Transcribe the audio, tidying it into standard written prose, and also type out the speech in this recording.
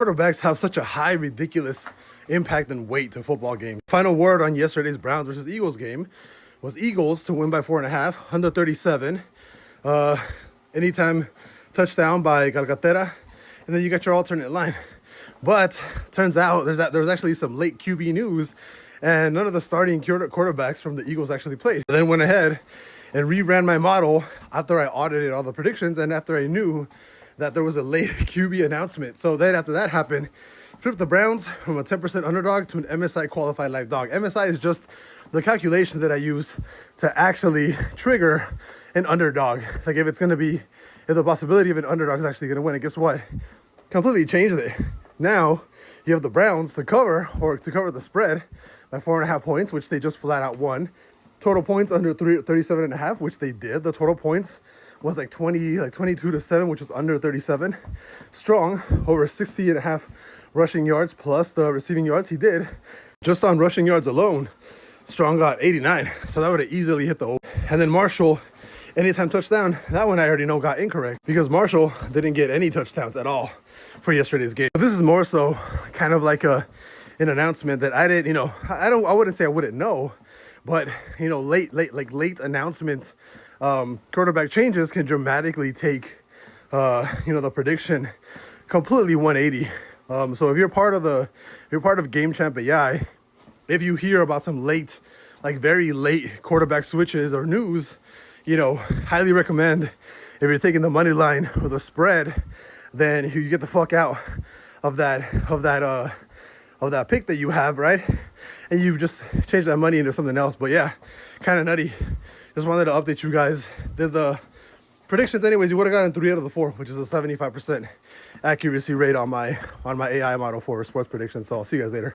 Quarterbacks have such a high, ridiculous impact and weight to football games. Final word on yesterday's Browns versus Eagles game was Eagles to win by 4.5, under 37. Anytime touchdown by Calcaterra, and then you got your alternate line. But turns out there's actually some late QB news, and none of the starting quarterbacks from the Eagles actually played. I then went ahead and reran my model after I audited all the predictions and after I knew that there was a late QB announcement. So then after that happened, flipped the Browns from a 10% underdog to an MSI qualified live dog. MSI is just the calculation that I use to actually trigger an underdog. Like if the possibility of an underdog is actually going to win. And guess what? Completely changed it. Now you have the Browns to cover the spread by 4.5 points, which they just flat out won. Total points under 37.5, which they did. The total points was like 22-7, which was under 37. Strong over 60.5 rushing yards plus the receiving yards he did. Just on rushing yards alone, Strong got 89. So that would have easily hit the over. And then Marshall, anytime touchdown, that one I already know got incorrect because Marshall didn't get any touchdowns at all for yesterday's game. But this is more so kind of like an announcement that I didn't, I wouldn't say I wouldn't know, but late announcement quarterback changes can dramatically take the prediction completely 180. So if you're part of GameChampAI, if you hear about some late, like very late quarterback switches or news, highly recommend, if you're taking the money line or the spread, then you get the fuck out of that pick that you have, right? And you just change that money into something else. But yeah, kind of nutty. Just wanted to update you guys. Did the predictions anyways. You would have gotten 3 out of the 4, which is a 75% accuracy rate on my AI model for sports predictions. So I'll see you guys later.